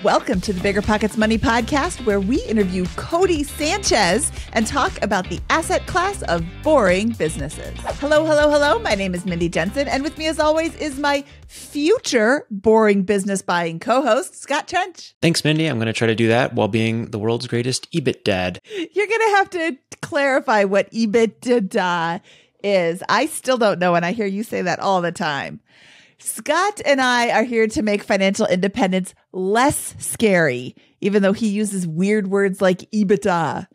Welcome to the BiggerPockets Money Podcast, where we interview Codie Sanchez and talk about the asset class of boring businesses. Hello, hello, hello. My name is Mindy Jensen, and with me, as always, is my future boring business buying co-host, Scott Trench. Thanks, Mindy. I'm going to try to do that while being the world's greatest EBIT dad. You're going to have to clarify what EBITDA is. I still don't know, and I hear you say that all the time. Scott and I are here to make financial independence less scary, even though he uses weird words like EBITDA.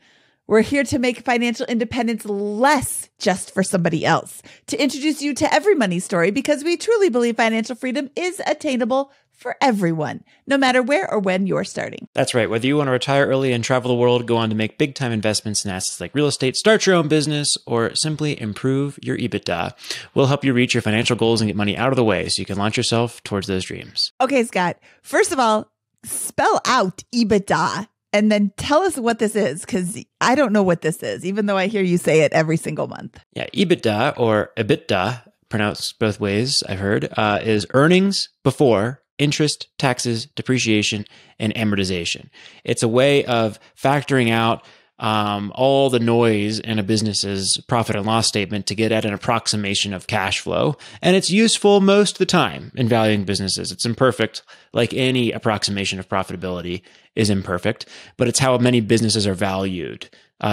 We're here to make financial independence less just for somebody else, to introduce you to every money story, because we truly believe financial freedom is attainable for everyone, no matter where or when you're starting. That's right. Whether you want to retire early and travel the world, go on to make big-time investments in assets like real estate, start your own business, or simply improve your EBITDA, we'll help you reach your financial goals and get money out of the way so you can launch yourself towards those dreams. Okay, Scott, first of all, spell out EBITDA and then tell us what this is, because I don't know what this is, even though I hear you say it every single month. Yeah, EBITDA, or EBITDA, pronounced both ways, I've heard, is earnings before interest, taxes, depreciation, and amortization. It's a way of factoring out all the noise in a business's profit and loss statement to get at an approximation of cash flow. And it's useful most of the time in valuing businesses. It's imperfect, like any approximation of profitability is imperfect, but it's how many businesses are valued.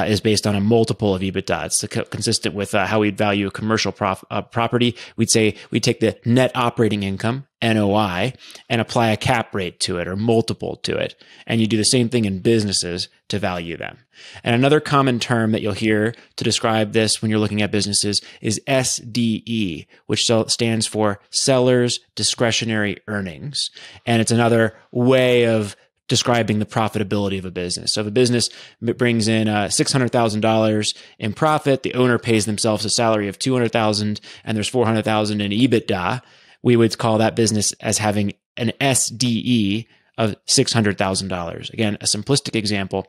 Is based on a multiple of EBITDA. It's consistent with how we'd value a commercial property. We'd say we take the net operating income, NOI, and apply a cap rate to it or multiple to it. And you do the same thing in businesses to value them. And another common term that you'll hear to describe this when you're looking at businesses is SDE, which stands for Seller's Discretionary Earnings. And it's another way of describing the profitability of a business. So if a business brings in $600,000 in profit, the owner pays themselves a salary of $200,000, and there's $400,000 in EBITDA, we would call that business as having an SDE of $600,000. Again, a simplistic example.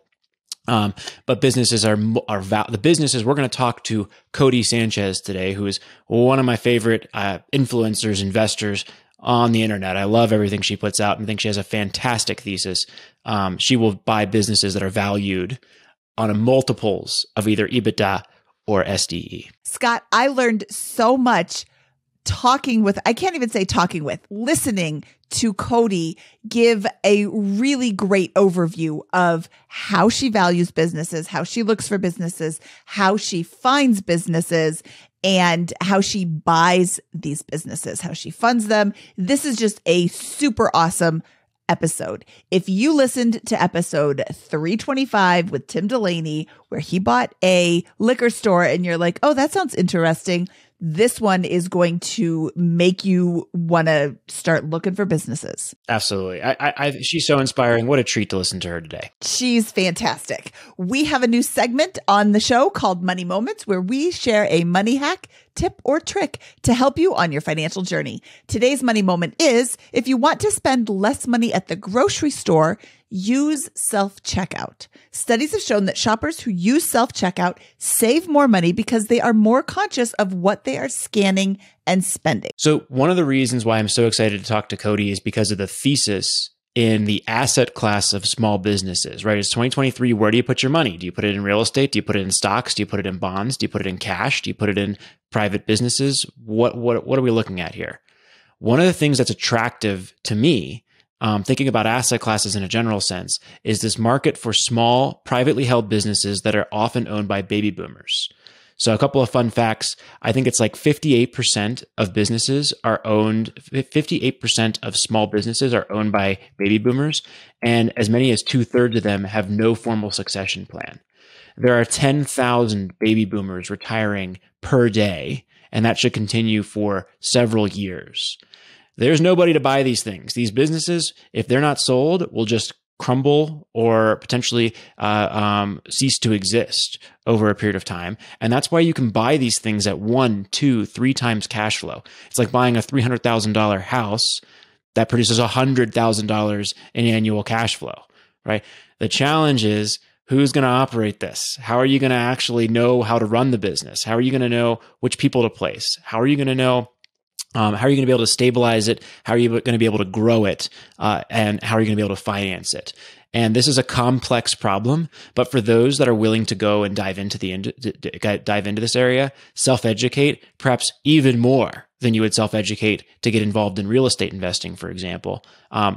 But businesses the businesses we're going to talk to Codie Sanchez today, who is one of my favorite influencers, investors on the internet. I love everything she puts out and think she has a fantastic thesis. She will buy businesses that are valued on a multiples of either EBITDA or SDE. Scott, I learned so much listening to Codie give a really great overview of how she values businesses, how she looks for businesses, how she finds businesses, and how she buys these businesses, how she funds them. This is just a super awesome episode. If you listened to episode 325 with Tim Delaney, where he bought a liquor store and you're like, oh, that sounds interesting, this one is going to make you want to start looking for businesses. Absolutely. She's so inspiring. What a treat to listen to her today. She's fantastic. We have a new segment on the show called Money Moments, where we share a money hack, tip, or trick to help you on your financial journey. Today's money moment is, if you want to spend less money at the grocery store, use self-checkout. Studies have shown that shoppers who use self-checkout save more money because they are more conscious of what they are scanning and spending. So one of the reasons why I'm so excited to talk to Codie is because of the thesis in the asset class of small businesses, right? It's 2023. Where do you put your money? Do you put it in real estate? Do you put it in stocks? Do you put it in bonds? Do you put it in cash? Do you put it in private businesses? What are we looking at here? One of the things that's attractive to me, thinking about asset classes in a general sense, is this market for small, privately held businesses that are often owned by baby boomers. So a couple of fun facts. I think it's like 58% of businesses are owned, 58% of small businesses are owned by baby boomers, and as many as 2/3 of them have no formal succession plan. There are 10,000 baby boomers retiring per day, and that should continue for several years. There's nobody to buy these things. These businesses, if they're not sold, will just crumble or potentially cease to exist over a period of time. And that's why you can buy these things at 1, 2, 3 times cash flow. It's like buying a $300,000 house that produces $100,000 in annual cash flow, right? The challenge is, who's going to operate this? How are you going to actually know how to run the business? How are you going to know which people to place? How are you going to know How are you going to be able to stabilize it? How are you going to be able to grow it? And how are you going to be able to finance it? And this is a complex problem, but for those that are willing to go and dive into this area, self-educate perhaps even more than you would self-educate to get involved in real estate investing, for example.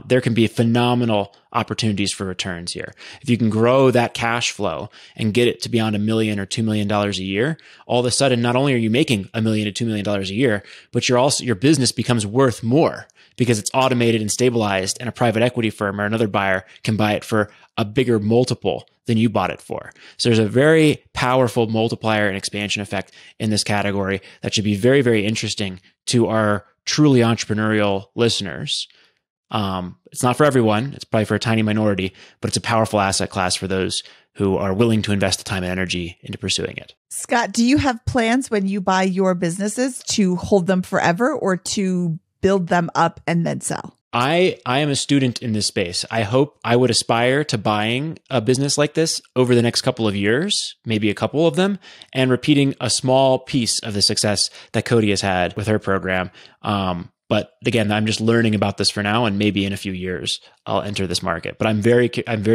There can be phenomenal opportunities for returns here. If you can grow that cash flow and get it to beyond $1 million or $2 million a year, all of a sudden, not only are you making $1 million to $2 million a year, but your business becomes worth more because it's automated and stabilized, and a private equity firm or another buyer can buy it for a bigger multiple than you bought it for. So there's a very powerful multiplier and expansion effect in this category that should be very, very interesting to our truly entrepreneurial listeners. It's not for everyone. It's probably for a tiny minority, but it's a powerful asset class for those who are willing to invest the time and energy into pursuing it. Scott, do you have plans when you buy your businesses to hold them forever or to build them up and then sell? I am a student in this space. I would aspire to buying a business like this over the next couple of years, maybe a couple of them, and repeating a small piece of the success that Codie has had with her program. But again, I'm just learning about this for now, and maybe in a few years I'll enter this market. But I'm very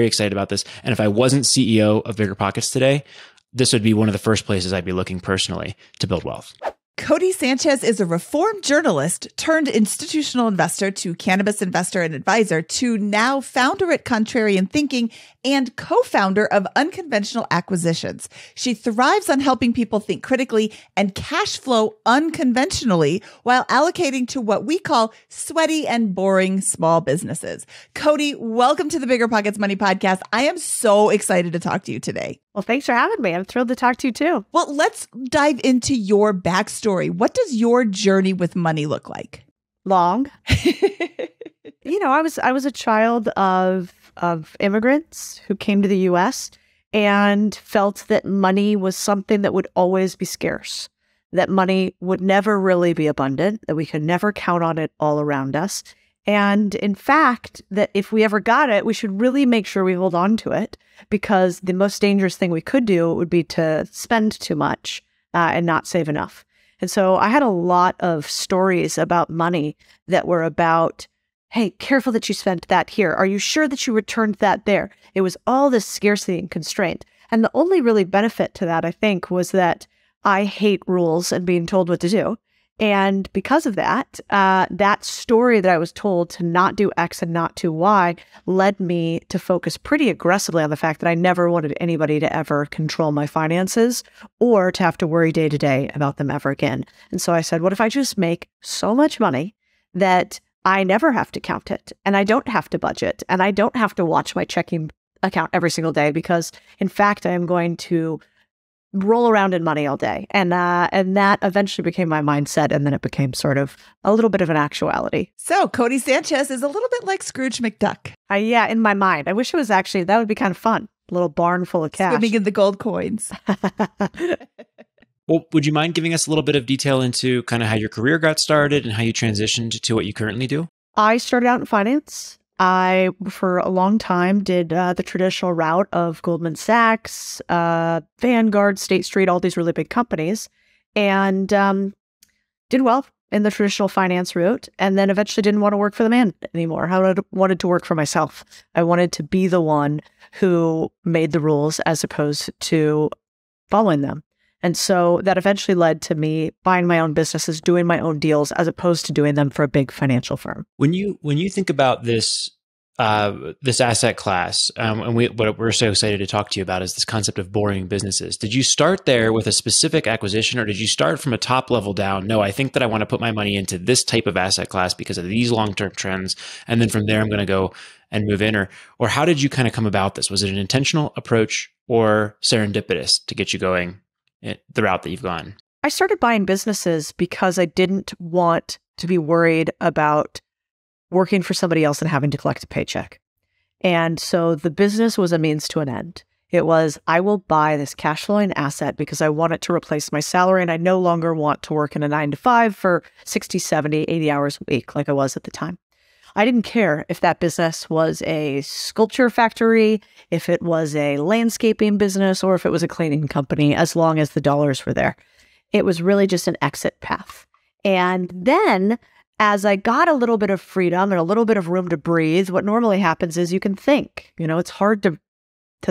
excited about this. And if I wasn't CEO of BiggerPockets today, this would be one of the first places I'd be looking personally to build wealth. Codie Sanchez is a reformed journalist turned institutional investor to cannabis investor and advisor to now founder at Contrarian Thinking and co-founder of Unconventional Acquisitions. She thrives on helping people think critically and cash flow unconventionally while allocating to what we call sweaty and boring small businesses. Codie, welcome to the BiggerPockets Money Podcast. I am so excited to talk to you today. Well, thanks for having me. I'm thrilled to talk to you too. Well, let's dive into your backstory. What does your journey with money look like? Long. I was a child of immigrants who came to the U.S. and felt that money was something that would always be scarce, that money would never really be abundant, that we could never count on it all around us. And in fact, that if we ever got it, we should really make sure we hold on to it, because the most dangerous thing we could do would be to spend too much and not save enough. And so I had a lot of stories about money that were about, hey, careful that you spent that here. Are you sure that you returned that there? It was all this scarcity and constraint. And the only really benefit to that, I think, was that I hate rules and being told what to do. And because of that, that story that I was told to not do X and not do Y led me to focus pretty aggressively on the fact that I never wanted anybody to ever control my finances or to have to worry day to day about them ever again. And so I said, what if I just make so much money that I never have to count it, and I don't have to budget, and I don't have to watch my checking account every single day, because in fact, I am going to roll around in money all day. And that eventually became my mindset. And then it became sort of a little bit of an actuality. So Codie Sanchez is a little bit like Scrooge McDuck. Yeah, in my mind. I wish it was actually, that would be kind of fun. A little barn full of cash. Swimming in the gold coins. Well, would you mind giving us a little bit of detail into kind of how your career got started and how you transitioned to what you currently do? I started out in finance. I, for a long time, did the traditional route of Goldman Sachs, Vanguard, State Street, all these really big companies, and did well in the traditional finance route, and then eventually didn't want to work for the man anymore. I wanted to work for myself. I wanted to be the one who made the rules as opposed to following them. And so that eventually led to me buying my own businesses, doing my own deals, as opposed to doing them for a big financial firm. When you think about this asset class, and what we're so excited to talk to you about is this concept of boring businesses. Did you start there with a specific acquisition, or did you start from a top level down? No, I think that I want to put my money into this type of asset class because of these long-term trends, and then from there I'm going to go and move in, or how did you kind of come about this? Was it an intentional approach or serendipitous to get you going the route that you've gone? I started buying businesses because I didn't want to be worried about working for somebody else and having to collect a paycheck. And so the business was a means to an end. It was, I will buy this cash flowing asset because I want it to replace my salary, and I no longer want to work in a 9-to-5 for 60, 70, 80 hours a week like I was at the time. I didn't care if that business was a sculpture factory, if it was a landscaping business, or if it was a cleaning company, as long as the dollars were there. It was really just an exit path. And then as I got a little bit of freedom and a little bit of room to breathe, what normally happens is you can think. It's hard to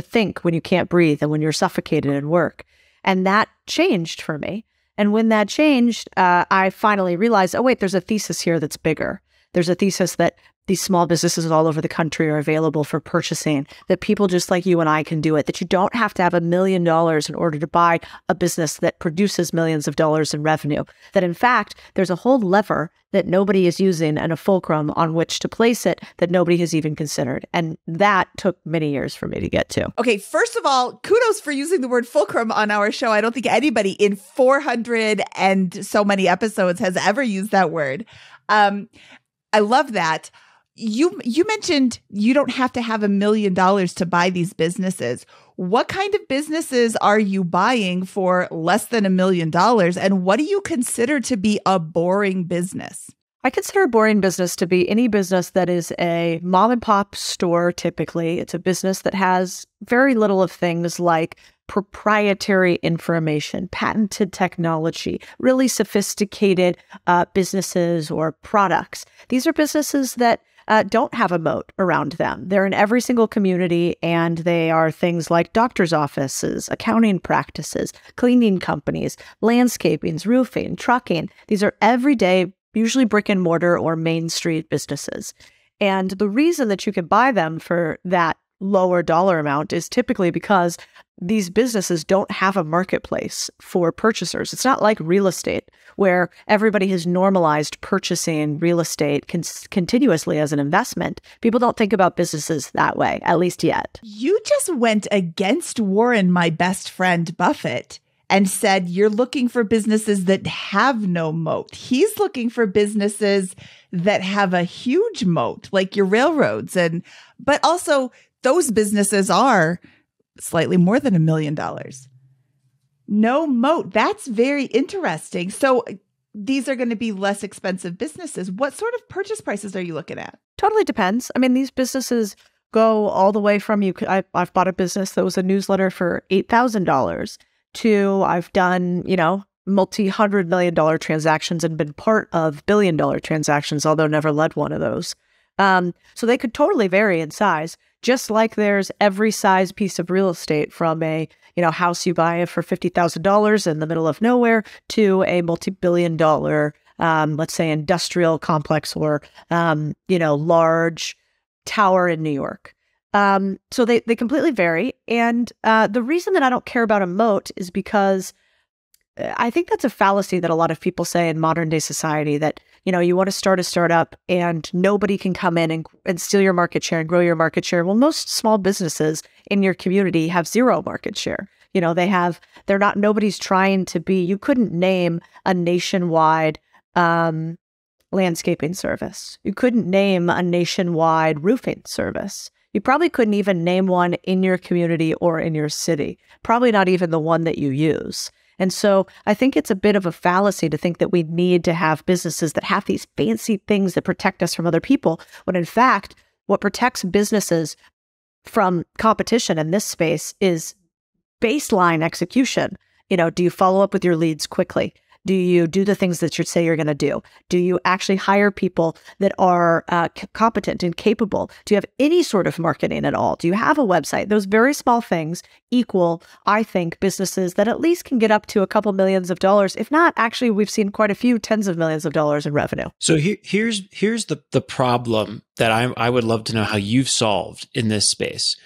think when you can't breathe and when you're suffocated in work. And that changed for me. And when that changed, I finally realized, oh, wait, there's a thesis here that's bigger. There's a thesis that these small businesses all over the country are available for purchasing, that people just like you and I can do it, that you don't have to have $1 million in order to buy a business that produces millions of dollars in revenue, that in fact, there's a whole lever that nobody is using and a fulcrum on which to place it that nobody has even considered. And that took many years for me to get to. Okay, first of all, kudos for using the word fulcrum on our show. I don't think anybody in 400 and so many episodes has ever used that word. I love that. You mentioned you don't have to have $1 million to buy these businesses. What kind of businesses are you buying for less than $1 million? And what do you consider to be a boring business? I consider a boring business to be any business that is a mom and pop store, typically. It's a business that has very little of things like proprietary information, patented technology, really sophisticated businesses or products. These are businesses that don't have a moat around them. They're in every single community, and they are things like doctor's offices, accounting practices, cleaning companies, landscaping, roofing, trucking. These are everyday, usually brick and mortar or main street businesses. And the reason that you can buy them for that lower dollar amount is typically because these businesses don't have a marketplace for purchasers. It's not like real estate, where everybody has normalized purchasing real estate continuously as an investment. People don't think about businesses that way, at least yet. You just went against Warren, my best friend Buffett, and said you're looking for businesses that have no moat. He's looking for businesses that have a huge moat, like your railroads. But also those businesses are slightly more than $1 million. No moat. That's very interesting. So these are going to be less expensive businesses. What sort of purchase prices are you looking at? Totally depends. I mean, these businesses go all the way from I've bought a business that was a newsletter for $8,000 to I've done, multi-$100 million transactions and been part of billion-dollar transactions, although never led one of those. So they could totally vary in size, just like there's every size piece of real estate from a, house you buy for $50,000 in the middle of nowhere to a multi-billion dollar, let's say industrial complex or, large tower in New York. So they completely vary. And the reason that I don't care about a moat is because I think that's a fallacy that a lot of people say in modern day society, that, you want to start a startup and nobody can come in and steal your market share and grow your market share. Well, most small businesses in your community have zero market share. Nobody's trying to be, you couldn't name a nationwide landscaping service. You couldn't name a nationwide roofing service. You probably couldn't even name one in your community or in your city, probably not even the one that you use. And so I think it's a bit of a fallacy to think that we need to have businesses that have these fancy things that protect us from other people, when in fact, what protects businesses from competition in this space is baseline execution. Do you follow up with your leads quickly? Do you do the things that you say you're going to do? Do you actually hire people that are competent and capable? Do you have any sort of marketing at all? Do you have a website? Those very small things equal, I think, businesses that at least can get up to a couple millions of dollars. If not, actually, we've seen quite a few tens of millions of dollars in revenue. So here's the problem that I would love to know how you've solved in this space.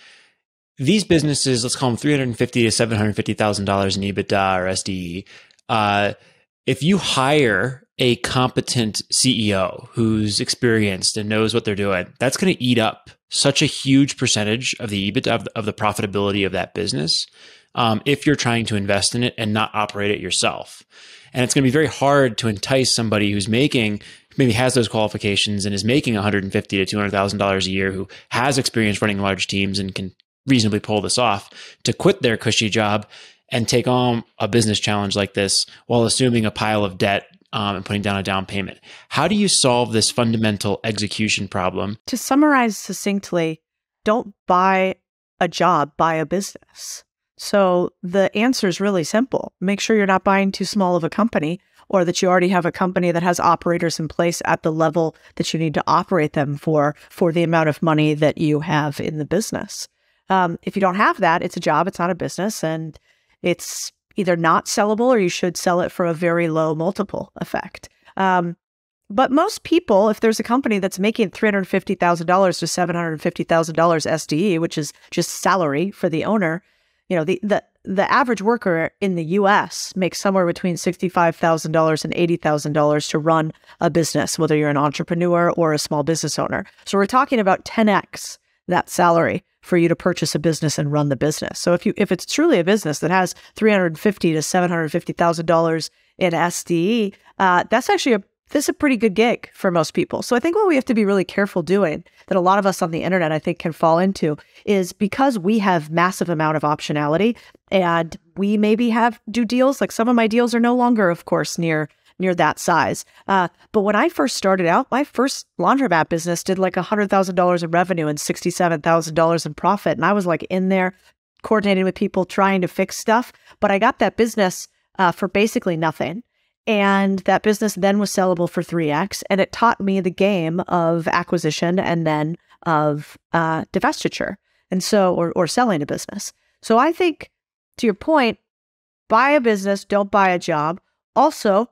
These businesses, let's call them $350,000 to $750,000 in EBITDA or SDE. If you hire a competent CEO who's experienced and knows what they're doing, that's going to eat up such a huge percentage of the EBITDA of the profitability of that business. If you're trying to invest in it and not operate it yourself. And it's going to be very hard to entice somebody who's maybe has those qualifications and is making $150,000 to $200,000 a year, who has experience running large teams and can reasonably pull this off, to quit their cushy job and take on a business challenge like this while assuming a pile of debt and putting down a down payment. How do you solve this fundamental execution problem? To summarize succinctly, don't buy a job, buy a business. So the answer is really simple. Make sure you're not buying too small of a company or that you already have a company that has operators in place at the level that you need to operate them for the amount of money that you have in the business. If you don't have that, it's a job, it's not a business, and it's either not sellable or you should sell it for a very low multiple effect. But most people, if there's a company that's making $350,000 to $750,000 SDE, which is just salary for the owner, the average worker in the US makes somewhere between $65,000 and $80,000 to run a business, whether you're an entrepreneur or a small business owner. So we're talking about 10x that salary for you to purchase a business and run the business. So if it's truly a business that has $350,000 to $750,000 in SDE, this is a pretty good gig for most people. So I think what we have to be really careful doing, that a lot of us on the internet, I think, can fall into, is because we have massive amount of optionality and we maybe do deals, like some of my deals are no longer, of course, near that size. But when I first started out, my first laundromat business did like $100,000 in revenue and $67,000 in profit. And I was like in there coordinating with people, trying to fix stuff. But I got that business for basically nothing. And that business then was sellable for 3x. And it taught me the game of acquisition and then of divestiture. And so, or selling a business. So I think, to your point, buy a business, don't buy a job. Also,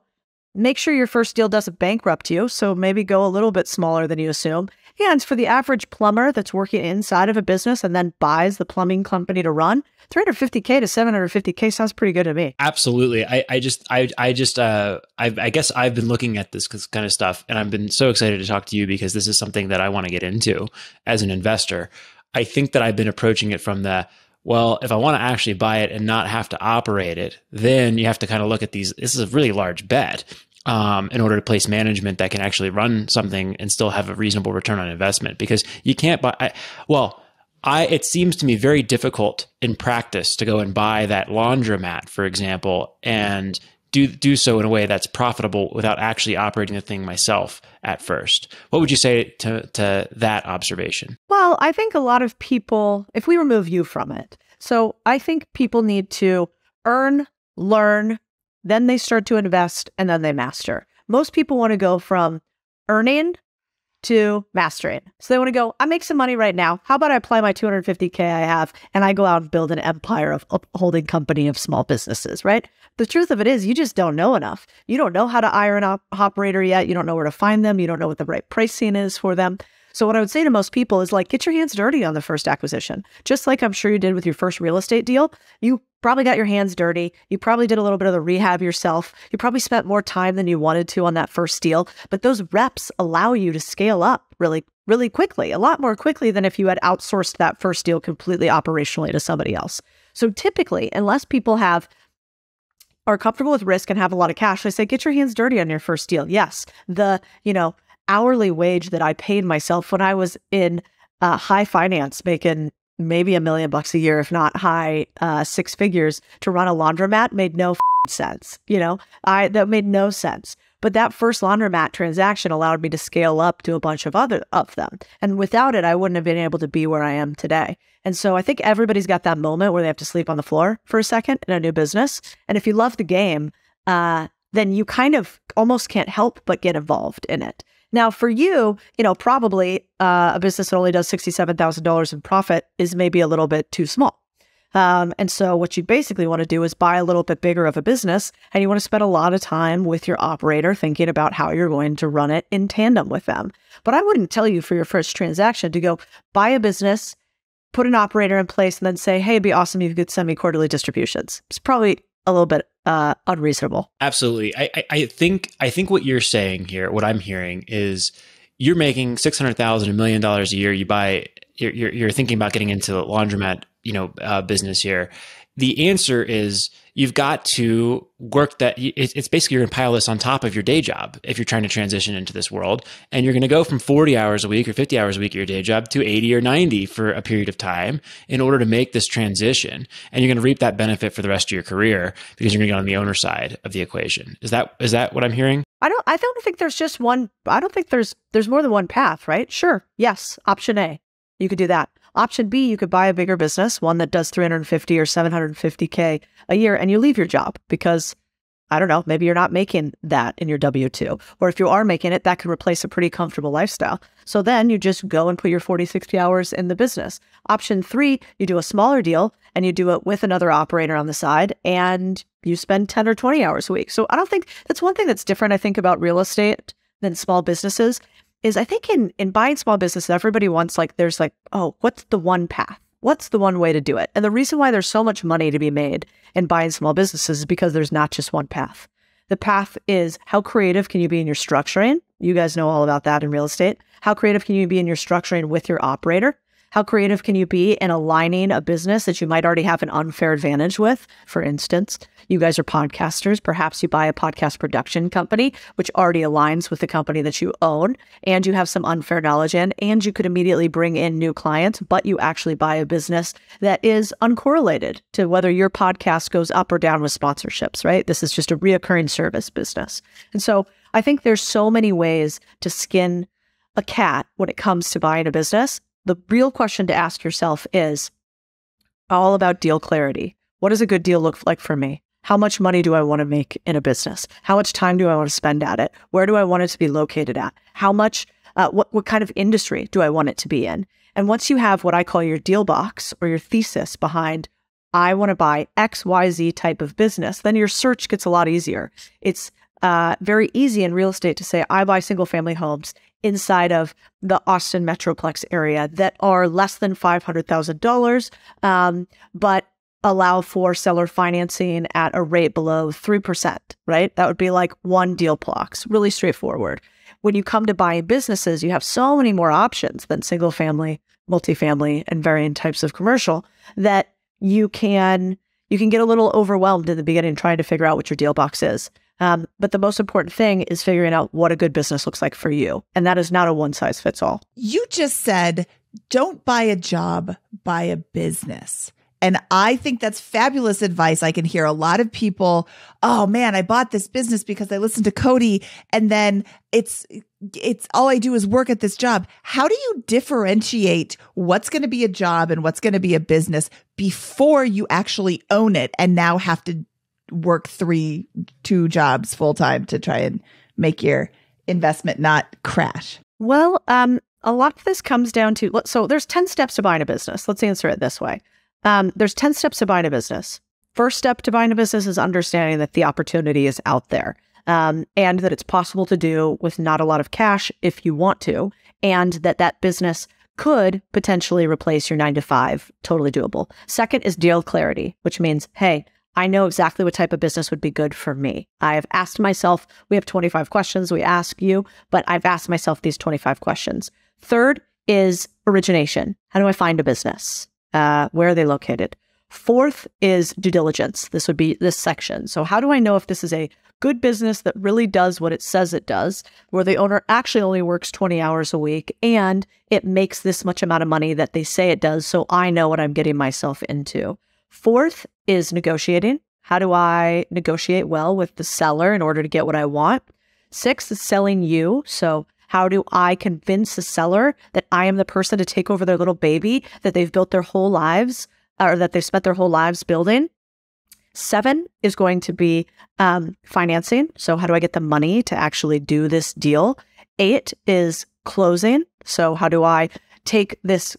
make sure your first deal doesn't bankrupt you. So maybe go a little bit smaller than you assume. And for the average plumber that's working inside of a business and then buys the plumbing company to run, $350K to $750K sounds pretty good to me. Absolutely. I guess I've been looking at this kind of stuff, and I've been so excited to talk to you because this is something that I want to get into as an investor. I think that I've been approaching it from well, if I want to actually buy it and not have to operate it, then you have to kind of look at this is a really large bet in order to place management that can actually run something and still have a reasonable return on investment, because you can't buy, it seems to me very difficult in practice to go and buy that laundromat, for example, and do so in a way that's profitable without actually operating the thing myself at first. What would you say to that observation? Well, I think a lot of people, if we remove you from it, so I think people need to earn, learn, then they start to invest, and then they master. Most people want to go from earning to mastering. So they want to go, I make some money right now. How about I apply my $250K I have and I go out and build an empire of holding company of small businesses, right? The truth of it is you just don't know enough. You don't know how to hire an operator yet. You don't know where to find them. You don't know what the right pricing is for them. So what I would say to most people is like, get your hands dirty on the first acquisition. Just like I'm sure you did with your first real estate deal. You probably got your hands dirty. You probably did a little bit of the rehab yourself. You probably spent more time than you wanted to on that first deal. But those reps allow you to scale up really, really quickly, a lot more quickly than if you had outsourced that first deal completely operationally to somebody else. So typically, unless people are comfortable with risk and have a lot of cash, I say, get your hands dirty on your first deal. Yes, the, hourly wage that I paid myself when I was in high finance, making maybe $1 million a year, if not high six figures, to run a laundromat made no sense. That made no sense. But that first laundromat transaction allowed me to scale up to a bunch of other of them. And without it, I wouldn't have been able to be where I am today. And so I think everybody's got that moment where they have to sleep on the floor for a second in a new business. And if you love the game, then you kind of almost can't help but get involved in it. Now, for you, probably a business that only does $67,000 in profit is maybe a little bit too small. And so what you basically want to do is buy a little bit bigger of a business, and you want to spend a lot of time with your operator thinking about how you're going to run it in tandem with them. But I wouldn't tell you for your first transaction to go buy a business, put an operator in place, and then say, hey, it'd be awesome if you could send me quarterly distributions. It's probably a little bit unreasonable. Absolutely. I think what you're saying here, what I'm hearing is you're making $600,000, $1 million a year. You're thinking about getting into the laundromat, business here. The answer is you've got to work that. It's basically you're going to pile this on top of your day job if you're trying to transition into this world. And you're going to go from 40 hours a week or 50 hours a week at your day job to 80 or 90 for a period of time in order to make this transition. And you're going to reap that benefit for the rest of your career because you're going to get on the owner side of the equation. Is that what I'm hearing? I don't think there's just one. I don't think there's more than one path, right? Sure. Yes. Option A, you could do that. Option B, you could buy a bigger business, one that does $350 or $750K a year, and you leave your job because I don't know, maybe you're not making that in your W-2. Or if you are making it, that could replace a pretty comfortable lifestyle. So then you just go and put your 40, 60 hours in the business. Option 3, you do a smaller deal and you do it with another operator on the side and you spend 10 or 20 hours a week. So I don't think that's one thing that's different, I think, about real estate than small businesses is I think in buying small businesses, everybody wants there's oh, what's the one path? What's the one way to do it? And the reason why there's so much money to be made in buying small businesses is because there's not just one path. The path is how creative can you be in your structuring? You guys know all about that in real estate. How creative can you be in your structuring with your operator? How creative can you be in aligning a business that you might already have an unfair advantage with? For instance, you guys are podcasters. Perhaps you buy a podcast production company, which already aligns with the company that you own, and you have some unfair knowledge in, and you could immediately bring in new clients, but you actually buy a business that is uncorrelated to whether your podcast goes up or down with sponsorships, right? This is just a reoccurring service business. And so I think there's so many ways to skin a cat when it comes to buying a business. The real question to ask yourself is all about deal clarity. What does a good deal look like for me? How much money do I want to make in a business? How much time do I want to spend at it? Where do I want it to be located at? How much, what kind of industry do I want it to be in? And once you have what I call your deal box or your thesis behind, I want to buy XYZ type of business, then your search gets a lot easier. It's very easy in real estate to say, I buy single family homes inside of the Austin Metroplex area that are less than $500,000, but allow for seller financing at a rate below 3%, right? That would be like one deal box, really straightforward. When you come to buying businesses, you have so many more options than single family, multifamily, and varying types of commercial that you can get a little overwhelmed in the beginning trying to figure out what your deal box is. But the most important thing is figuring out what a good business looks like for you. And that is not a one size fits all. You just said, don't buy a job, buy a business. And I think that's fabulous advice. I can hear a lot of people, oh man, I bought this business because I listened to Codie and then it's all I do is work at this job. How do you differentiate what's going to be a job and what's going to be a business before you actually own it and now have to work two jobs full time to try and make your investment not crash? Well, a lot of this comes down to, so there's 10 steps to buying a business. Let's answer it this way. There's 10 steps to buying a business. First step to buying a business is understanding that the opportunity is out there, and that it's possible to do with not a lot of cash if you want to, and that business could potentially replace your 9-to-5. Totally doable. Second is deal clarity, which means, hey, I know exactly what type of business would be good for me. I have asked myself, we have 25 questions we ask you, but I've asked myself these 25 questions. Third is origination. How do I find a business? Where are they located? Fourth is due diligence. This would be this section. So how do I know if this is a good business that really does what it says it does, where the owner actually only works 20 hours a week and it makes this much amount of money that they say it does, so I know what I'm getting myself into. Fourth is negotiating. How do I negotiate well with the seller in order to get what I want? Sixth is selling you. So how do I convince the seller that I am the person to take over their little baby that they've built their whole lives, or that they've spent their whole lives building? 7 is going to be financing. So how do I get the money to actually do this deal? 8 is closing. So how do I take this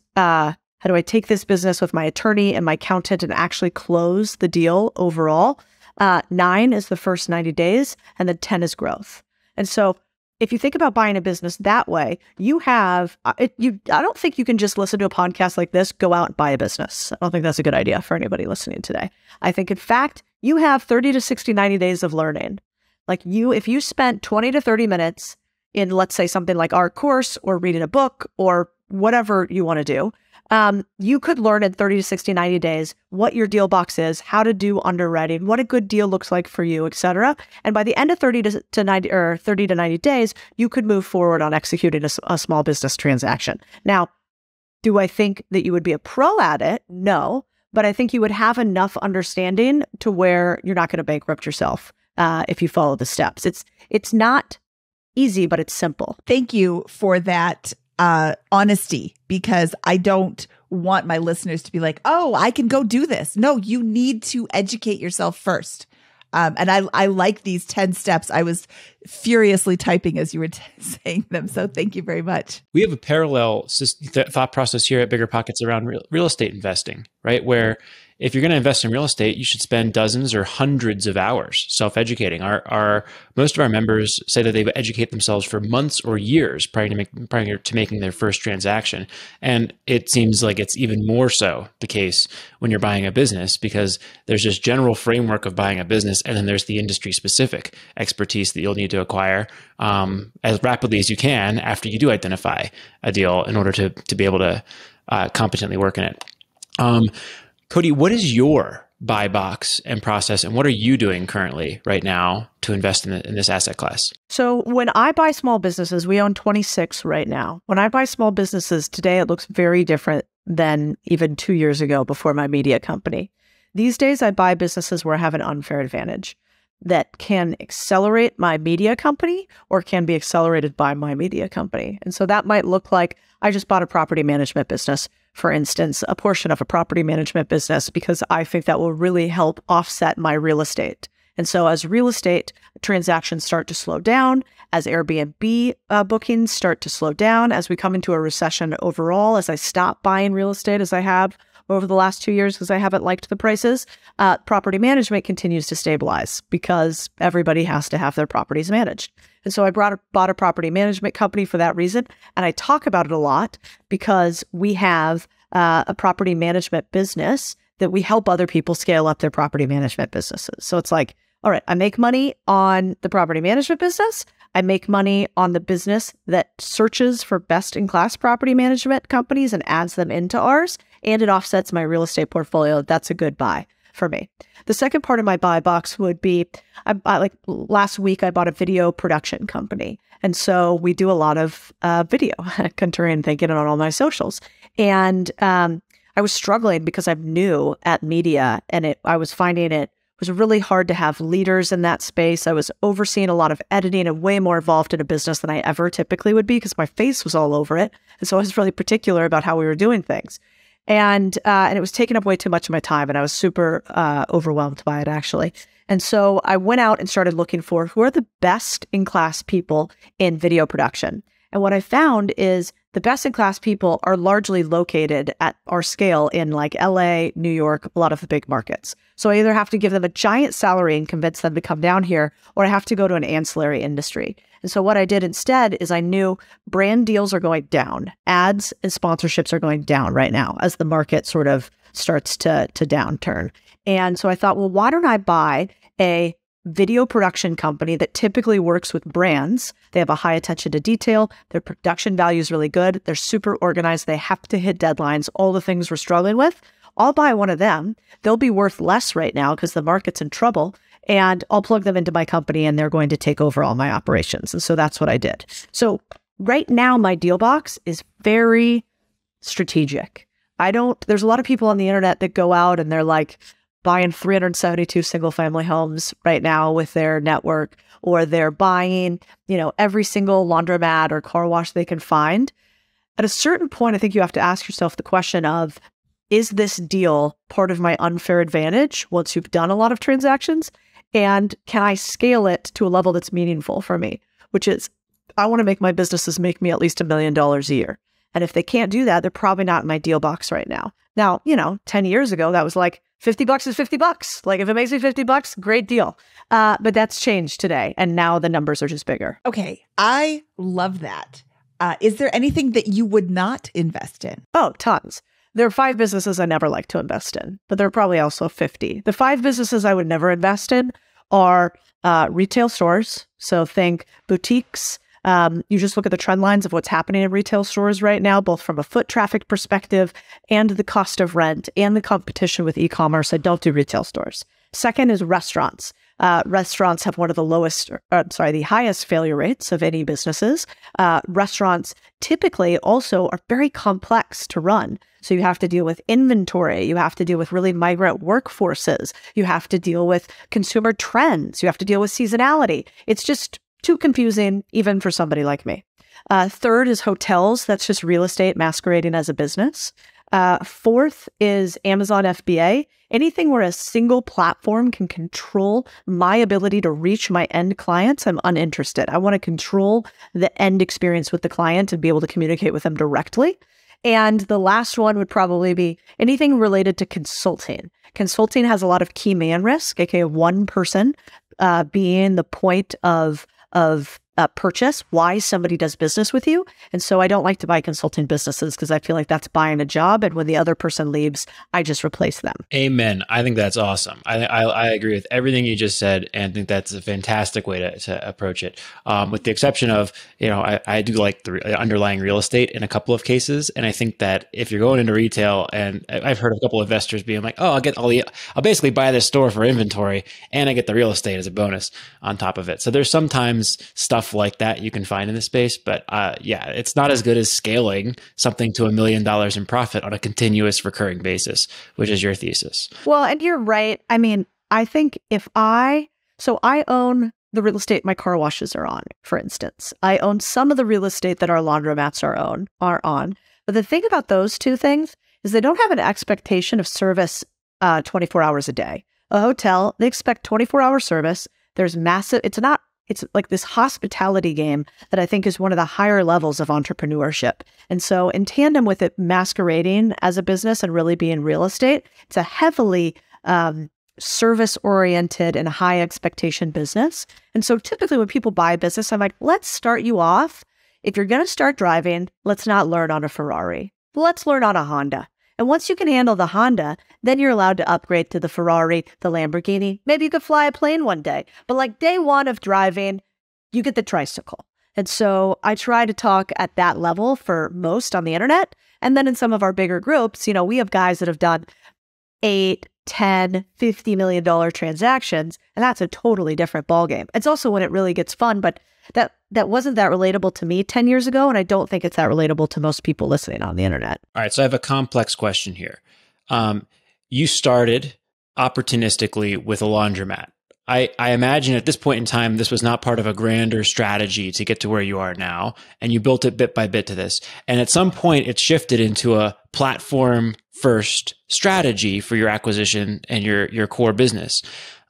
business with my attorney and my accountant and actually close the deal overall? 9 is the first 90 days, and then 10 is growth. And so if you think about buying a business that way, you have, I don't think you can just listen to a podcast like this, go out and buy a business. I don't think that's a good idea for anybody listening today. I think, in fact, you have 30 to 60, 90 days of learning. If you spent 20 to 30 minutes in, let's say, something like our course or reading a book or whatever you want to do, you could learn in 30 to 60, 90 days what your deal box is, how to do underwriting, what a good deal looks like for you, etc. And by the end of 30 to 90 days, you could move forward on executing a small business transaction. Now, do I think that you would be a pro at it? No, but I think you would have enough understanding to where you're not going to bankrupt yourself if you follow the steps. It's not easy, but it's simple. Thank you for that honesty, because I don't want my listeners to be like, oh, I can go do this. No, you need to educate yourself first. And I like these 10 steps. I was furiously typing as you were saying them. So thank you very much. We have a parallel thought process here at BiggerPockets around real estate investing, right? Where if you're going to invest in real estate, you should spend dozens or hundreds of hours self-educating. Most of our members say that they educate themselves for months or years prior to making their first transaction. And it seems like it's even more so the case when you're buying a business, because there's this general framework of buying a business, and then there's the industry-specific expertise that you'll need to acquire as rapidly as you can after you do identify a deal in order to be able to competently work in it. Codie, what is your buy box and process, and what are you doing currently right now to invest in this asset class? So when I buy small businesses, we own 26 right now. When I buy small businesses today, it looks very different than even 2 years ago before my media company. These days, I buy businesses where I have an unfair advantage that can accelerate my media company or can be accelerated by my media company. And so that might look like I just bought a property management business, for instance, a portion of a property management business, because I think that will really help offset my real estate. And so as real estate transactions start to slow down, as Airbnb bookings start to slow down, as we come into a recession overall, as I stop buying real estate as I have over the last 2 years because I haven't liked the prices, property management continues to stabilize because everybody has to have their properties managed. And so I bought a property management company for that reason. And I talk about it a lot because we have a property management business that we help other people scale up their property management businesses. So it's like, all right, I make money on the property management business. I make money on the business that searches for best-in-class property management companies and adds them into ours, and it offsets my real estate portfolio. That's a good buy for me. The second part of my buy box would be, like last week, I bought a video production company. And so we do a lot of video, contrarian thinking on all my socials. And I was struggling because I'm new at media, and I was finding it was really hard to have leaders in that space. I was overseeing a lot of editing and way more involved in a business than I ever typically would be because my face was all over it. And so I was really particular about how we were doing things. And it was taking up way too much of my time, and I was super overwhelmed by it, actually. And so I went out and started looking for who are the best in class people in video production. And what I found is the best in class people are largely located at our scale in like LA, New York, a lot of the big markets. So I either have to give them a giant salary and convince them to come down here, or I have to go to an ancillary industry. And so what I did instead is I knew brand deals are going down. Ads and sponsorships are going down right now as the market sort of starts to downturn. And so I thought, well, why don't I buy a video production company that typically works with brands? They have a high attention to detail. Their production value is really good. They're super organized. They have to hit deadlines, all the things we're struggling with. I'll buy one of them. They'll be worth less right now because the market's in trouble. And I'll plug them into my company and they're going to take over all my operations. And so that's what I did. So right now, my deal box is very strategic. There's a lot of people on the internet that go out and they're like buying 372 single family homes right now with their network, or they're buying, every single laundromat or car wash they can find. At a certain point, I think you have to ask yourself the question of, is this deal part of my unfair advantage once you've done a lot of transactions? And can I scale it to a level that's meaningful for me? Which is, I want to make my businesses make me at least $1 million a year. And if they can't do that, they're probably not in my deal box right now. Now, 10 years ago, that was like $50 is $50. Like if it makes me $50, great deal. But that's changed today. And now the numbers are just bigger. Okay. I love that. Is there anything that you would not invest in? Oh, tons. There are 5 businesses I never like to invest in, but there are probably also 50. The 5 businesses I would never invest in are retail stores. So think boutiques. You just look at the trend lines of what's happening in retail stores right now, both from a foot traffic perspective and the cost of rent and the competition with e-commerce. I don't do retail stores. Second is restaurants. Restaurants have one of the highest failure rates of any businesses. Restaurants typically also are very complex to run. So you have to deal with inventory. You have to deal with really migrant workforces. You have to deal with consumer trends. You have to deal with seasonality. It's just too confusing, even for somebody like me. Third is hotels. That's just real estate masquerading as a business. Fourth is Amazon FBA. Anything where a single platform can control my ability to reach my end clients, I'm uninterested. I want to control the end experience with the client and be able to communicate with them directly. And the last one would probably be anything related to consulting. Consulting has a lot of key man risk, aka one person being the point of purchase, why somebody does business with you. And so I don't like to buy consulting businesses because I feel like that's buying a job. And when the other person leaves, I just replace them. Amen. I think that's awesome. I agree with everything you just said, and think that's a fantastic way to approach it. With the exception of, I do like the underlying real estate in a couple of cases. And I think that if you're going into retail, and I've heard of a couple of investors being like, oh, I'll basically buy this store for inventory and I get the real estate as a bonus on top of it. So there's sometimes stuff like that you can find in the space, but it's not as good as scaling something to $1 million in profit on a continuous recurring basis, which is your thesis. Well, and you're right. I mean, I think I own the real estate my car washes are on, for instance. I own some of the real estate that our laundromats are on. But the thing about those two things is they don't have an expectation of service 24 hours a day. A hotel, they expect 24-hour service. There's massive, it's like this hospitality game that I think is one of the higher levels of entrepreneurship. And so in tandem with it masquerading as a business and really being real estate, it's a heavily service-oriented and high expectation business. And so typically when people buy a business, I'm like, let's start you off. If you're going to start driving, let's not learn on a Ferrari. Let's learn on a Honda. And once you can handle the Honda, then you're allowed to upgrade to the Ferrari, the Lamborghini. Maybe you could fly a plane one day. But like day one of driving, you get the tricycle. And so I try to talk at that level for most on the internet. And then in some of our bigger groups, we have guys that have done 8, 10, $50 million transactions. And that's a totally different ballgame. It's also when it really gets fun, but that wasn't that relatable to me 10 years ago. And I don't think it's that relatable to most people listening on the internet. All right. So I have a complex question here. You started opportunistically with a laundromat. I imagine at this point in time, this was not part of a grander strategy to get to where you are now. And you built it bit by bit to this. And at some point, it shifted into a platform first strategy for your acquisition and your core business.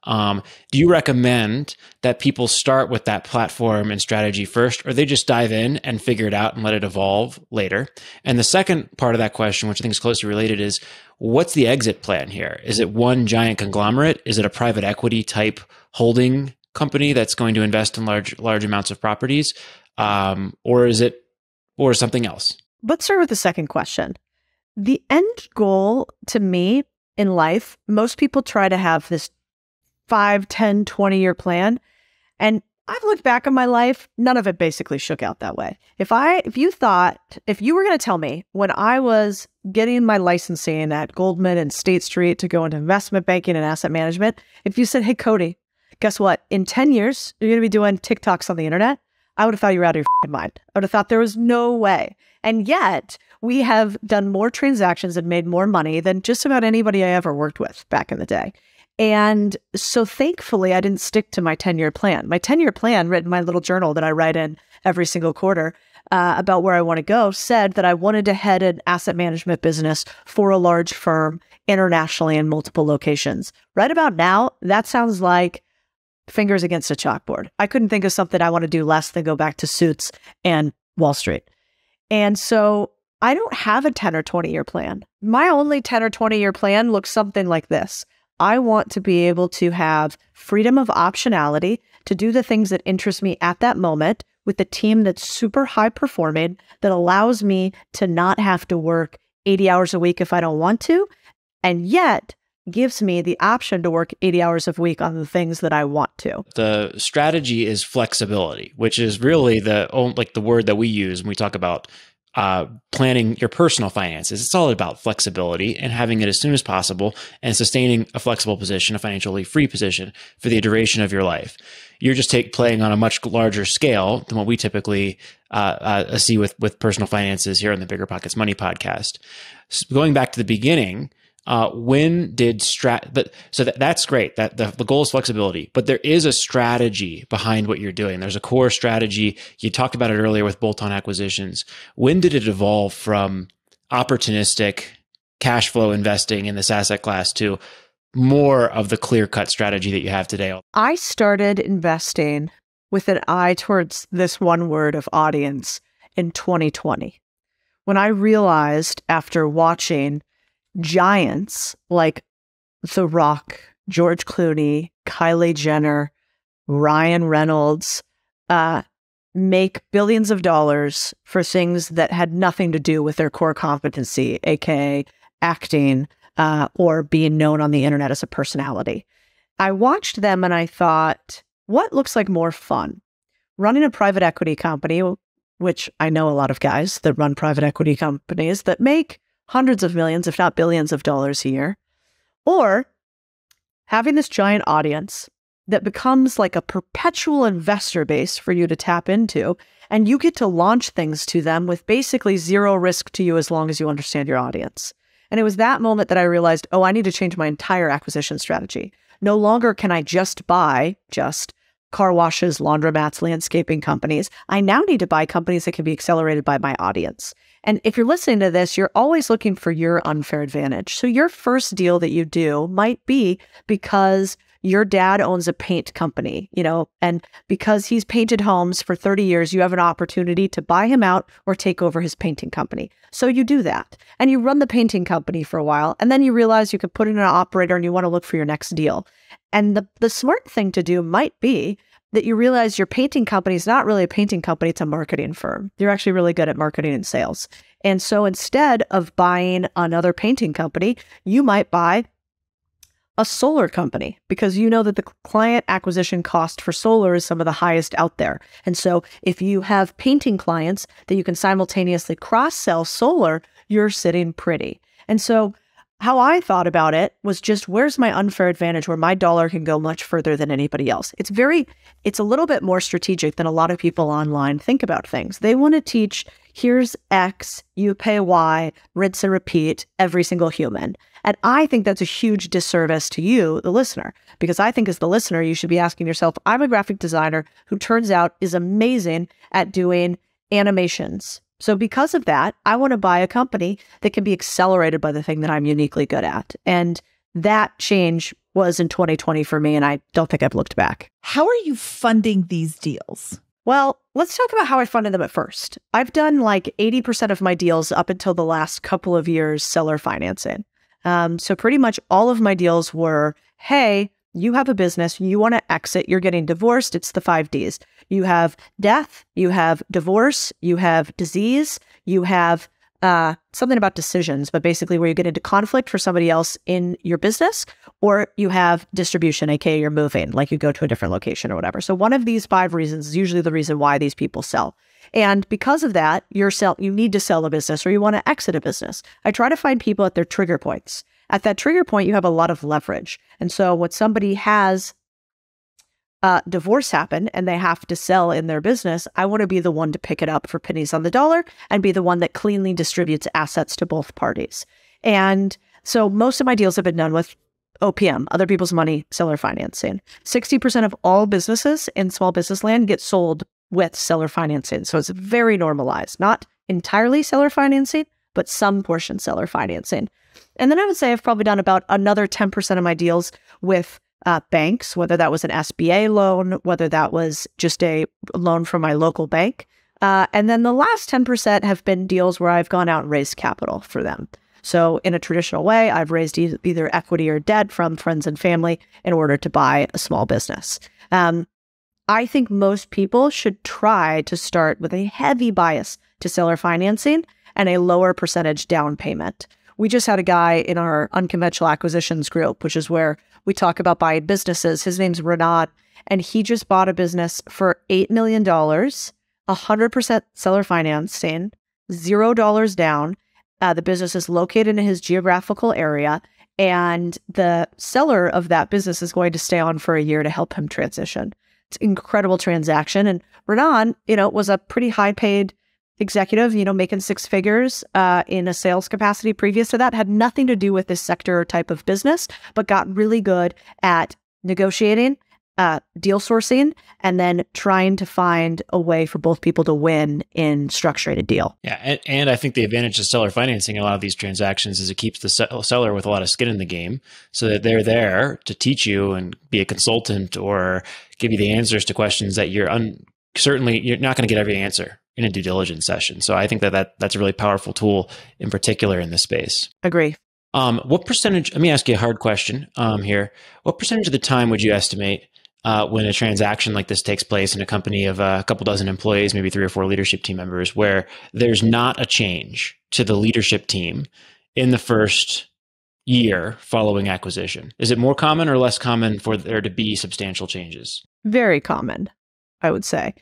Do you recommend that people start with that platform and strategy first, or they just dive in and figure it out and let it evolve later? And the second part of that question, which I think is closely related, is what's the exit plan here? Is it one giant conglomerate? Is it a private equity type holding company that's going to invest in large amounts of properties? Or is it something else? Let's start with the second question. The end goal to me in life, most people try to have this 5, 10, 20-year plan. And I've looked back on my life, none of it basically shook out that way. If you were going to tell me when I was getting my licensing at Goldman and State Street to go into investment banking and asset management, if you said, hey, Codie, guess what? In 10 years, you're going to be doing TikToks on the internet, I would have thought you were out of your mind. I would have thought there was no way. And yet we have done more transactions and made more money than just about anybody I ever worked with back in the day. And so thankfully, I didn't stick to my 10-year plan. My 10-year plan, written in my little journal that I write in every single quarter about where I want to go, said that I wanted to head an asset management business for a large firm internationally in multiple locations. Right about now, that sounds like fingers against a chalkboard. I couldn't think of something I want to do less than go back to Suits and Wall Street. And so I don't have a 10 or 20-year plan. My only 10 or 20-year plan looks something like this. I want to be able to have freedom of optionality to do the things that interest me at that moment with a team that's super high performing, that allows me to not have to work 80 hours a week if I don't want to, and yet gives me the option to work 80 hours a week on the things that I want to. The strategy is flexibility, which is really the word that we use when we talk about planning your personal finances. It's all about flexibility and having it as soon as possible and sustaining a flexible position, a financially free position for the duration of your life. You're just playing on a much larger scale than what we typically see with personal finances here on the BiggerPockets Money podcast. So going back to the beginning, when did that's great. That the goal is flexibility, but there is a strategy behind what you're doing. There's a core strategy. You talked about it earlier with bolt-on acquisitions. When did it evolve from opportunistic cash flow investing in this asset class to more of the clear-cut strategy that you have today? I started investing with an eye towards this one word of audience in 2020. When I realized after watching giants like The Rock, George Clooney, Kylie Jenner, Ryan Reynolds, make billions of dollars for things that had nothing to do with their core competency, aka acting, or being known on the internet as a personality. I watched them and I thought, what looks like more fun? Running a private equity company, which I know a lot of guys that run private equity companies that make hundreds of millions, if not billions of dollars a year, or having this giant audience that becomes like a perpetual investor base for you to tap into, and you get to launch things to them with basically zero risk to you as long as you understand your audience. And it was that moment that I realized, oh, I need to change my entire acquisition strategy. No longer can I just buy car washes, laundromats, landscaping companies. I now need to buy companies that can be accelerated by my audience. And if you're listening to this, you're always looking for your unfair advantage. So your first deal that you do might be because your dad owns a paint company, and because he's painted homes for 30 years, you have an opportunity to buy him out or take over his painting company. So you do that and you run the painting company for a while, and then you realize you could put in an operator and you want to look for your next deal. And the smart thing to do might be that you realize your painting company is not really a painting company, it's a marketing firm. You're actually really good at marketing and sales. And so instead of buying another painting company, you might buy a solar company, because you know that the client acquisition cost for solar is some of the highest out there. And so if you have painting clients that you can simultaneously cross-sell solar, you're sitting pretty. And so how I thought about it was just, where's my unfair advantage where my dollar can go much further than anybody else? It's a little bit more strategic than a lot of people online think about things. They want to teach, here's X, you pay Y, rinse and repeat, every single human. And I think that's a huge disservice to you, the listener, because I think as the listener, you should be asking yourself, I'm a graphic designer who turns out is amazing at doing animations. So because of that, I want to buy a company that can be accelerated by the thing that I'm uniquely good at. And that change was in 2020 for me, and I don't think I've looked back. How are you funding these deals? Well, let's talk about how I funded them at first. I've done like 80% of my deals up until the last couple of years seller financing. So pretty much all of my deals were, hey, you have a business, you want to exit, you're getting divorced, it's the 5 Ds. You have death, you have divorce, you have disease, you have something about decisions, but basically where you get into conflict for somebody else in your business, or you have distribution, aka you're moving, like you go to a different location or whatever. So one of these 5 reasons is usually the reason why these people sell. And because of that, you need to sell a business or you want to exit a business. I try to find people at their trigger points. At that trigger point, you have a lot of leverage. And so when somebody has divorce happen and they have to sell in their business, I want to be the one to pick it up for pennies on the dollar and be the one that cleanly distributes assets to both parties. And so most of my deals have been done with OPM, other people's money, seller financing. 60% of all businesses in small business land get sold with seller financing. So it's very normalized, not entirely seller financing, but some portion seller financing. And then I would say I've probably done about another 10% of my deals with banks, whether that was an SBA loan, whether that was just a loan from my local bank. And then the last 10% have been deals where I've gone out and raised capital for them. So in a traditional way, I've raised either equity or debt from friends and family in order to buy a small business. I think most people should try to start with a heavy bias to seller financing and a lower percentage down payment. We just had a guy in our unconventional acquisitions group, which is where we talk about buying businesses. His name's Renan, and he just bought a business for $8 million, 100% seller financing, $0 down. The business is located in his geographical area, and the seller of that business is going to stay on for a year to help him transition. It's an incredible transaction. And Renan, was a pretty high paid executive, making 6 figures in a sales capacity previous to that, had nothing to do with this sector or type of business, but got really good at negotiating deal sourcing, and then trying to find a way for both people to win in structuring a deal. Yeah, and I think the advantage of seller financing in a lot of these transactions is it keeps the seller with a lot of skin in the game, so that they're there to teach you and be a consultant or give you the answers to questions that certainly you're not going to get every answer in a due diligence session. So I think that's a really powerful tool in particular in this space. Agree. What percentage, let me ask you a hard question here. What percentage of the time would you estimate when a transaction like this takes place in a company of a couple dozen employees, maybe 3 or 4 leadership team members, where there's not a change to the leadership team in the first year following acquisition? Is it more common or less common for there to be substantial changes? Very common, I would say.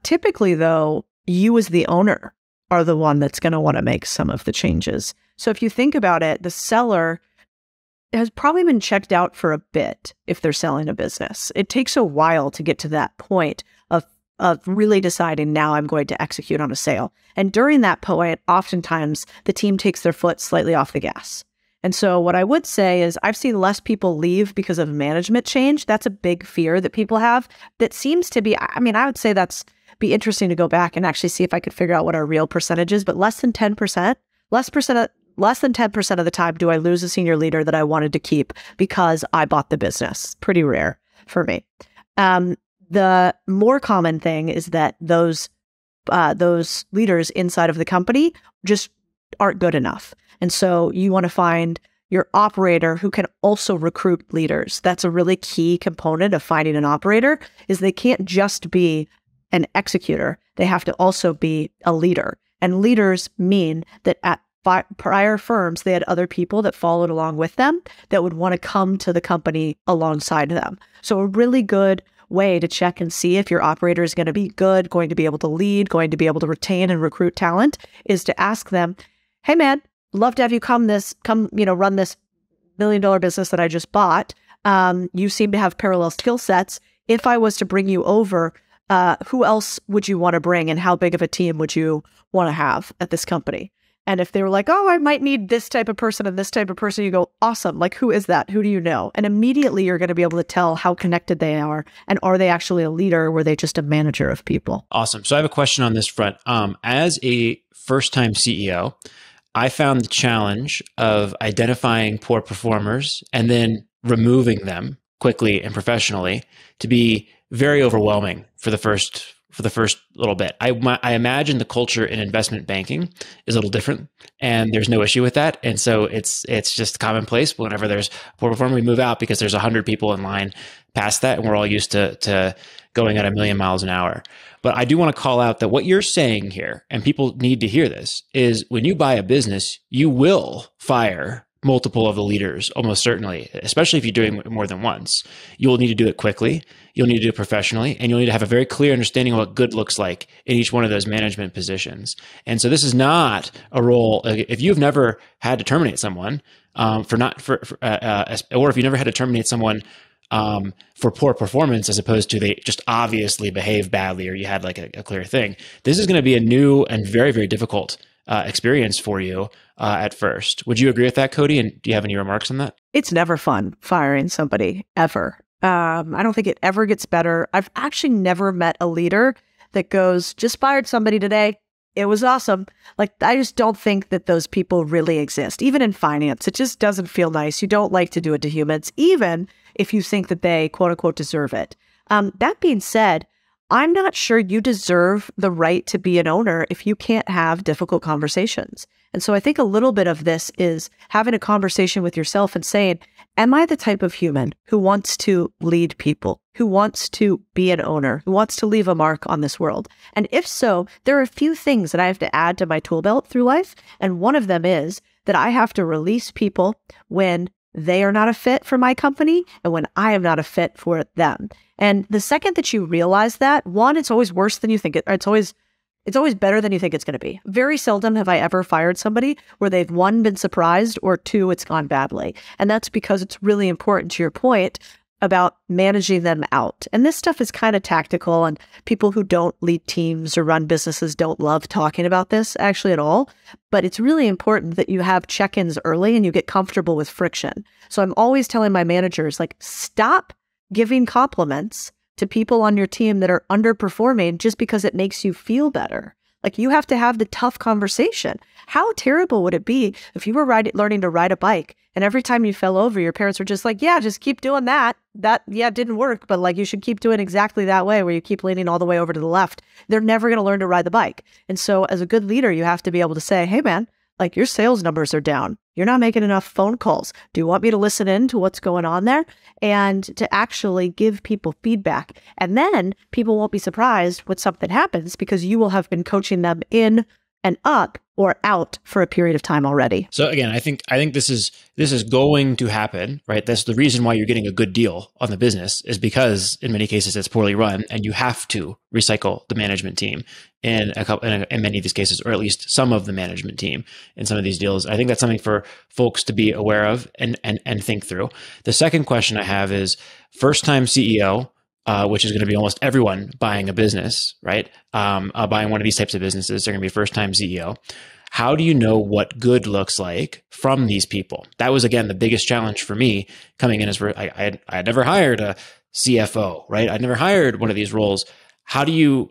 Typically, though, you as the owner are the one that's going to want to make some of the changes. So if you think about it, the seller has probably been checked out for a bit if they're selling a business. It takes a while to get to that point of really deciding, now I'm going to execute on a sale. And during that point, oftentimes the team takes their foot slightly off the gas. And so what I would say is I've seen less people leave because of management change. That's a big fear that people have that seems to be, I mean, I would say that's be interesting to go back and actually see if I could figure out what our real percentage is, but less than 10%, less than 10% of the time do I lose a senior leader that I wanted to keep because I bought the business. Pretty rare for me. The more common thing is that those leaders inside of the company just aren't good enough. And so you want to find your operator who can also recruit leaders. That's a really key component of finding an operator, is they can't just be an executor. They have to also be a leader. And leaders mean that at prior firms, they had other people that followed along with them that would want to come to the company alongside them. So a really good way to check and see if your operator is going to be good, going to be able to lead, going to be able to retain and recruit talent, is to ask them, hey man, love to have you run this $1 million business that I just bought. You seem to have parallel skill sets. If I was to bring you over, who else would you want to bring, and how big of a team would you want to have at this company? And if they were like, oh, I might need this type of person and this type of person, you go, awesome. Like, who is that? Who do you know? And immediately you're going to be able to tell how connected they are. And are they actually a leader, or were they just a manager of people? Awesome. So I have a question on this front. As a first-time CEO, I found the challenge of identifying poor performers and then removing them quickly and professionally to be very overwhelming for the first little bit. I imagine the culture in investment banking is a little different, and there's no issue with that. And so it's just commonplace. Whenever there's a poor performer, we move out because there's 100 people in line past that, and we're all used to going at 1,000,000 miles an hour. But I do want to call out that what you're saying here, and people need to hear this, is when you buy a business, you will fire multiple of the leaders, almost certainly, especially if you're doing it more than once. You will need to do it quickly. You'll need to do it professionally, and you'll need to have a very clear understanding of what good looks like in each one of those management positions. And so this is not a role, if you've never had to terminate someone or if you never had to terminate someone for poor performance, as opposed to they just obviously behave badly, or you had like a clear thing, this is going to be a new and very, very difficult experience for you at first. Would you agree with that, Codie? And do you have any remarks on that? It's never fun firing somebody, ever. I don't think it ever gets better. I've actually never met a leader that goes, just fired somebody today. It was awesome. Like, I just don't think that those people really exist. Even in finance, it just doesn't feel nice. You don't like to do it to humans, even if you think that they, quote unquote, deserve it. That being said, I'm not sure you deserve the right to be an owner if you can't have difficult conversations. And so I think a little bit of this is having a conversation with yourself and saying, am I the type of human who wants to lead people, who wants to be an owner, who wants to leave a mark on this world? And if so, there are a few things that I have to add to my tool belt through life. And one of them is that I have to release people when they are not a fit for my company and when I am not a fit for them. And the second that you realize that, one, it's always worse than you think it, or it's always better than you think it's going to be. Very seldom have I ever fired somebody where they've, one, been surprised, or two, it's gone badly. And that's because it's really important, to your point, about managing them out. And this stuff is kind of tactical, and people who don't lead teams or run businesses don't love talking about this actually at all. But it's really important that you have check-ins early and you get comfortable with friction. So I'm always telling my managers, like, stop giving compliments to people on your team that are underperforming just because it makes you feel better. Like, you have to have the tough conversation. How terrible would it be if you were learning to ride a bike and every time you fell over, your parents were just like, yeah, just keep doing that. It didn't work, but like, you should keep doing exactly that way, where you keep leaning all the way over to the left. They're never going to learn to ride the bike. And so as a good leader, you have to be able to say, hey man, like, your sales numbers are down. You're not making enough phone calls. Do you want me to listen in to what's going on there? And to actually give people feedback. And then people won't be surprised when something happens, because you will have been coaching them in and up or out for a period of time already. So again, I think this is going to happen, right? That's the reason why you're getting a good deal on the business, is because in many cases it's poorly run, and you have to recycle the management team in many of these cases, or at least some of the management team in some of these deals. I think that's something for folks to be aware of and think through. The second question I have is first-time CEO, which is going to be almost everyone buying a business, right? Buying one of these types of businesses, they're going to be first-time CEO. How do you know what good looks like from these people? That was, again, the biggest challenge for me coming in. I had never hired a CFO, right? I'd never hired one of these roles. How do you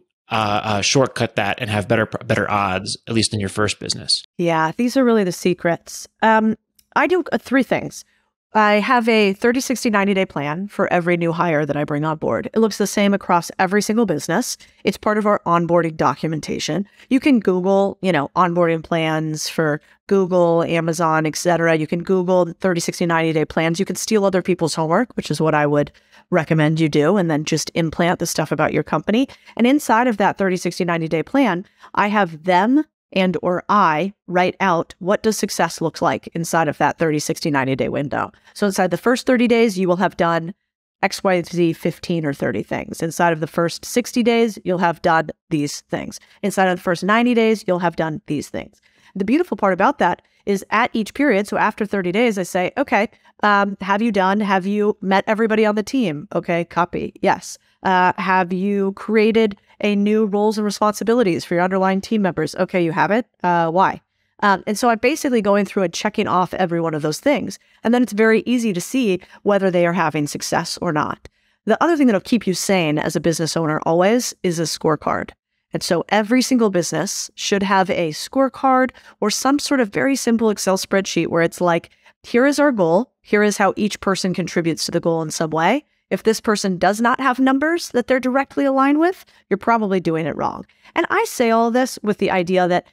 shortcut that and have better odds, at least in your first business? Yeah, these are really the secrets. I do three things. I have a 30, 60, 90-day plan for every new hire that I bring on board. It looks the same across every single business. It's part of our onboarding documentation. You can Google, onboarding plans for Google, Amazon, etc. You can Google 30, 60, 90-day plans. You can steal other people's homework, which is what I would recommend you do, and then just implant the stuff about your company. And inside of that 30, 60, 90-day plan, I have them or I write out what does success look like inside of that 30, 60, 90-day window. So inside the first 30 days, you will have done X, Y, Z, 15 or 30 things. Inside of the first 60 days, you'll have done these things. Inside of the first 90 days, you'll have done these things. The beautiful part about that is at each period, so after 30 days, I say, okay, have you met everybody on the team? Okay, copy, yes. Have you created a new roles and responsibilities for your underlying team members? Okay, you have it. Why? And so I'm basically going through and checking off every one of those things. And then it's very easy to see whether they are having success or not. The other thing that'll keep you sane as a business owner always is a scorecard. And so every single business should have a scorecard or some sort of very simple Excel spreadsheet where it's like, here is our goal. Here is how each person contributes to the goal in some way. If this person does not have numbers that they're directly aligned with, you're probably doing it wrong. And I say all this with the idea that,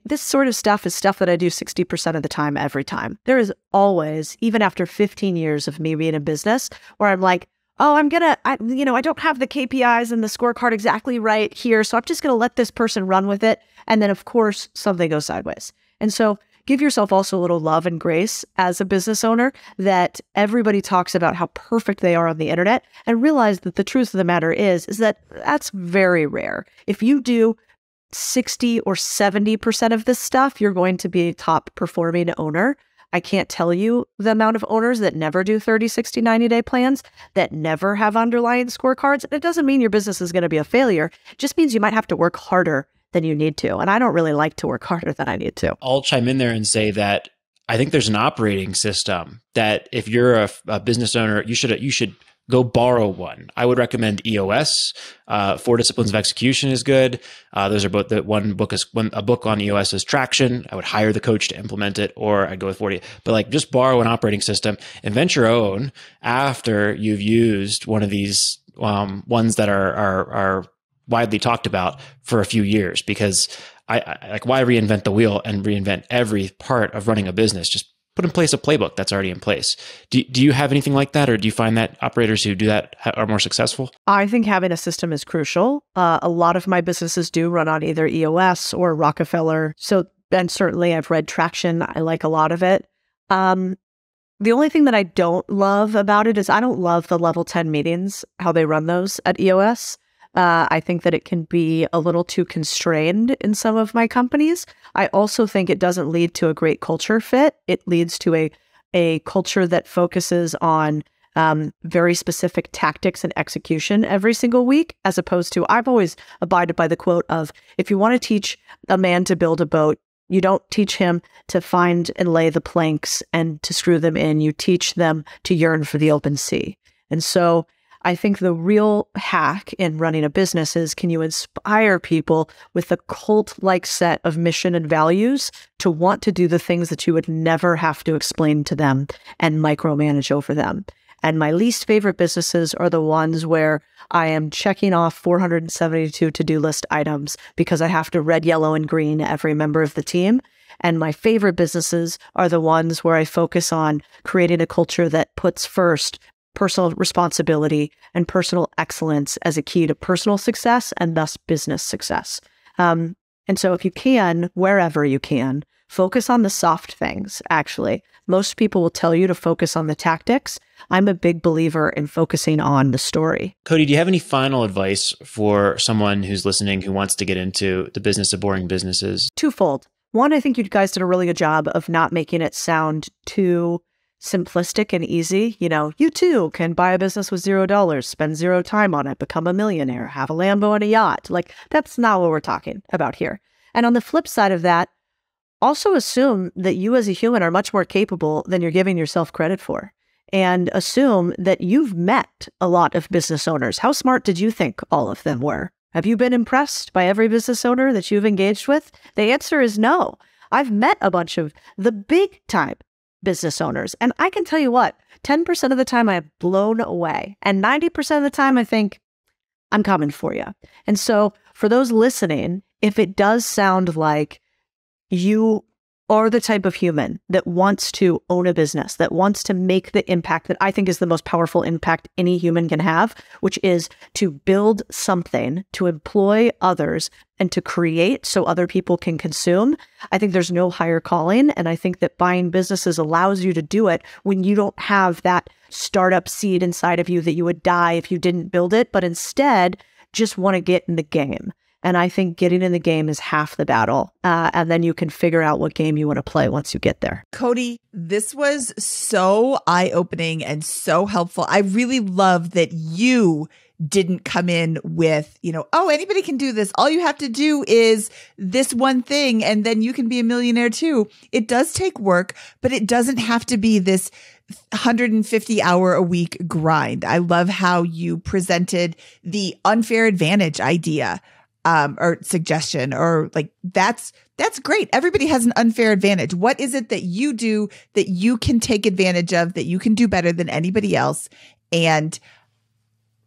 this sort of stuff is stuff that I do 60% of the time, every time. There is always, even after 15 years of me being in business, where I'm like, oh, I don't have the KPIs and the scorecard exactly right here, so I'm just going to let this person run with it. And then, of course, something goes sideways. And so give yourself also a little love and grace as a business owner, that everybody talks about how perfect they are on the internet, and realize that the truth of the matter is that that's very rare. If you do 60 or 70% of this stuff, you're going to be a top performing owner. I can't tell you the amount of owners that never do 30, 60, 90-day plans, that never have underlying scorecards. And it doesn't mean your business is going to be a failure. It just means you might have to work harder than you need to. And I don't really like to work harder than I need to. I'll chime in there and say that I think there's an operating system that if you're a business owner, you should go borrow one. I would recommend EOS. 4 Disciplines of Execution is good. Those are both. A book on EOS is Traction. I would hire the coach to implement it, or I'd go with 40. But just borrow an operating system, invent your own after you've used one of these ones that are widely talked about for a few years. Because I why reinvent the wheel and reinvent every part of running a business? Just put in place a playbook that's already in place. Do you have anything like that, or do you find that operators who do that are more successful? I think having a system is crucial. A lot of my businesses do run on either EOS or Rockefeller. And certainly I've read Traction. I like a lot of it. The only thing that I don't love about it is I don't love the level 10 meetings, how they run those at EOS. I think that it can be a little too constrained in some of my companies. I also think it doesn't lead to a great culture fit. It leads to a culture that focuses on very specific tactics and execution every single week, as opposed to, I've always abided by the quote of, if you want to teach a man to build a boat, you don't teach him to find and lay the planks and to screw them in. You teach them to yearn for the open sea. And so I think the real hack in running a business is, can you inspire people with a cult-like set of mission and values to want to do the things that you would never have to explain to them and micromanage over them? And my least favorite businesses are the ones where I am checking off 472 to-do list items because I have to red, yellow, and green every member of the team. And my favorite businesses are the ones where I focus on creating a culture that puts first personal responsibility and personal excellence as a key to personal success and thus business success. And so if you can, wherever you can, focus on the soft things, actually. Most people will tell you to focus on the tactics. I'm a big believer in focusing on the story. Codie, do you have any final advice for someone who's listening who wants to get into the business of boring businesses? Twofold. One, I think you guys did a really good job of not making it sound too simplistic and easy. You know, you too can buy a business with $0, spend zero time on it, become a millionaire, have a Lambo and a yacht. Like, that's not what we're talking about here. And on the flip side of that, also assume that you as a human are much more capable than you're giving yourself credit for. And assume that you've met a lot of business owners. How smart did you think all of them were? Have you been impressed by every business owner that you've engaged with? The answer is no. I've met a bunch of the big time business owners. And I can tell you what, 10% of the time I'm blown away. And 90% of the time I think, I'm coming for you. And so for those listening, if it does sound like you are the type of human that wants to own a business, that wants to make the impact that I think is the most powerful impact any human can have, which is to build something, to employ others, and to create so other people can consume, I think there's no higher calling. And I think that buying businesses allows you to do it when you don't have that startup seed inside of you that you would die if you didn't build it, but instead just want to get in the game. And I think getting in the game is half the battle. And then you can figure out what game you want to play once you get there. Codie, this was so eye-opening and so helpful. I really love that you didn't come in with, oh, anybody can do this. All you have to do is this one thing, and then you can be a millionaire too. It does take work, but it doesn't have to be this 150-hour-a-week grind. I love how you presented the unfair advantage idea. Or suggestion, or like, that's great. Everybody has an unfair advantage. What is it that you do that you can take advantage of, that you can do better than anybody else? And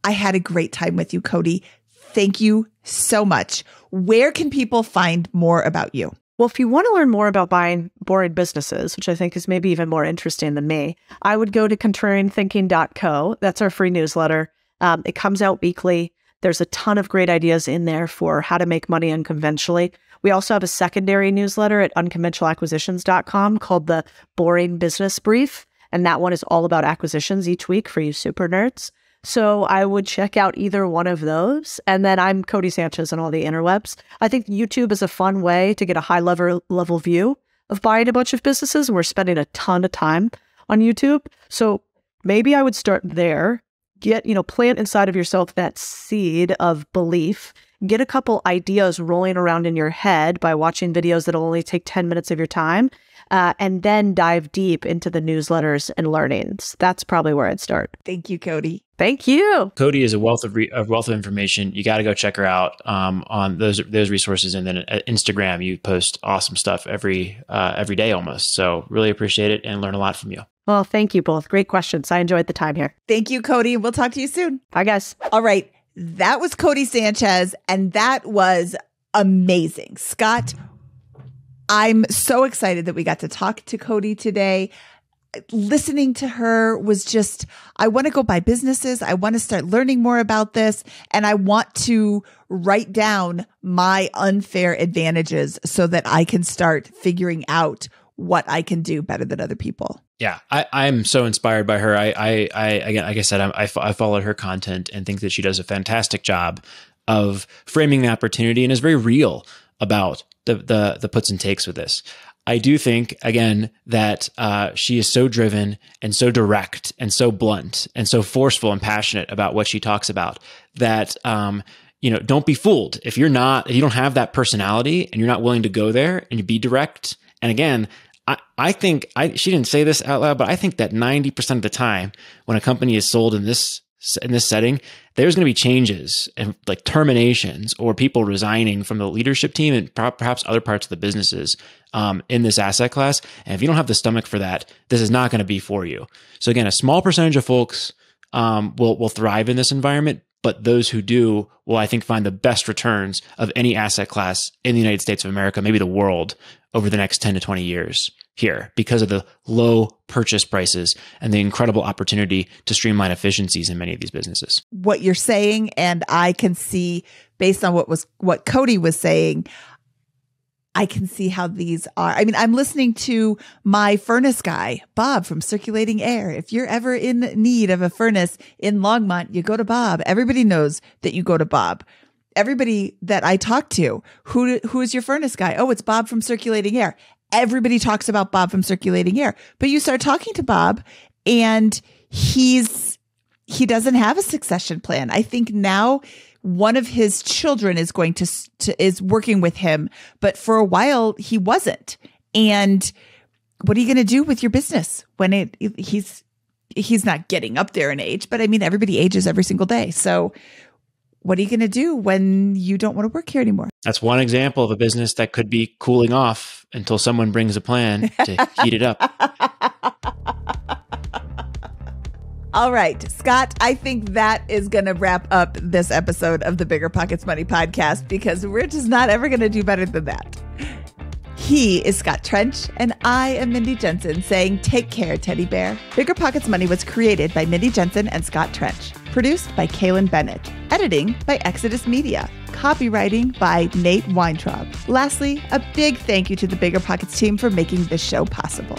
I had a great time with you, Codie. Thank you so much. Where can people find more about you? Well, if you want to learn more about buying boring businesses, which I think is maybe even more interesting than me, I would go to contrarianthinking.co. That's our free newsletter. It comes out weekly. There's a ton of great ideas in there for how to make money unconventionally. We also have a secondary newsletter at unconventionalacquisitions.com called the Boring Business Brief. And that one is all about acquisitions each week for you super nerds. So I would check out either one of those. And then I'm Codie Sanchez on all the interwebs. I think YouTube is a fun way to get a high level view of buying a bunch of businesses. We're spending a ton of time on YouTube. So maybe I would start there. Plant inside of yourself that seed of belief. Get a couple ideas rolling around in your head by watching videos that'll only take 10 minutes of your time, and then dive deep into the newsletters and learnings. That's probably where I'd start. Thank you, Codie. Thank you. Codie is a wealth of information. You got to go check her out on those resources, and then at Instagram, you post awesome stuff every day almost. So really appreciate it and learn a lot from you. Well, thank you both. Great questions. I enjoyed the time here. Thank you, Codie. We'll talk to you soon. Bye, guys. All right. That was Codie Sanchez, and that was amazing. Scott, I'm so excited that we got to talk to Codie today. Listening to her was just, I want to go buy businesses. I want to start learning more about this. And I want to write down my unfair advantages so that I can start figuring out what I can do better than other people. Yeah, I'm so inspired by her. Again, like I said, I followed her content and think that she does a fantastic job of framing the opportunity and is very real about the puts and takes with this. I do think, again, that she is so driven and so direct and so blunt and so forceful and passionate about what she talks about that, don't be fooled. If you don't have that personality and you're not willing to go there and you be direct. And again, I think she didn't say this out loud, but I think that 90% of the time when a company is sold in this setting, there's going to be changes and like terminations or people resigning from the leadership team and perhaps other parts of the businesses in this asset class. And if you don't have the stomach for that, this is not going to be for you. So again, a small percentage of folks will thrive in this environment, but those who do will, I think, find the best returns of any asset class in the United States of America, maybe the world, over the next 10 to 20 years here because of the low purchase prices and the incredible opportunity to streamline efficiencies in many of these businesses. What you're saying, and I can see based on what Codie was saying, I can see how these are. I mean, I'm listening to my furnace guy, Bob from Circulating Air. If you're ever in need of a furnace in Longmont, you go to Bob. Everybody knows that you go to Bob. Everybody that I talk to, who is your furnace guy? Oh, it's Bob from Circulating Air. Everybody talks about Bob from Circulating Air. But you start talking to Bob and he doesn't have a succession plan. I think now one of his children is going is working with him, but for a while he wasn't. And what are you going to do with your business when he's not getting up there in age, but I mean, everybody ages every single day. So what are you going to do when you don't want to work here anymore? That's one example of a business that could be cooling off until someone brings a plan to heat it up. All right, Scott, I think that is going to wrap up this episode of the BiggerPockets Money Podcast because we're just not ever going to do better than that. He is Scott Trench, and I am Mindy Jensen saying take care, teddy bear. BiggerPockets Money was created by Mindy Jensen and Scott Trench. Produced by Kaylin Bennett. Editing by Exodus Media. Copywriting by Nate Weintraub. Lastly, a big thank you to the BiggerPockets team for making this show possible.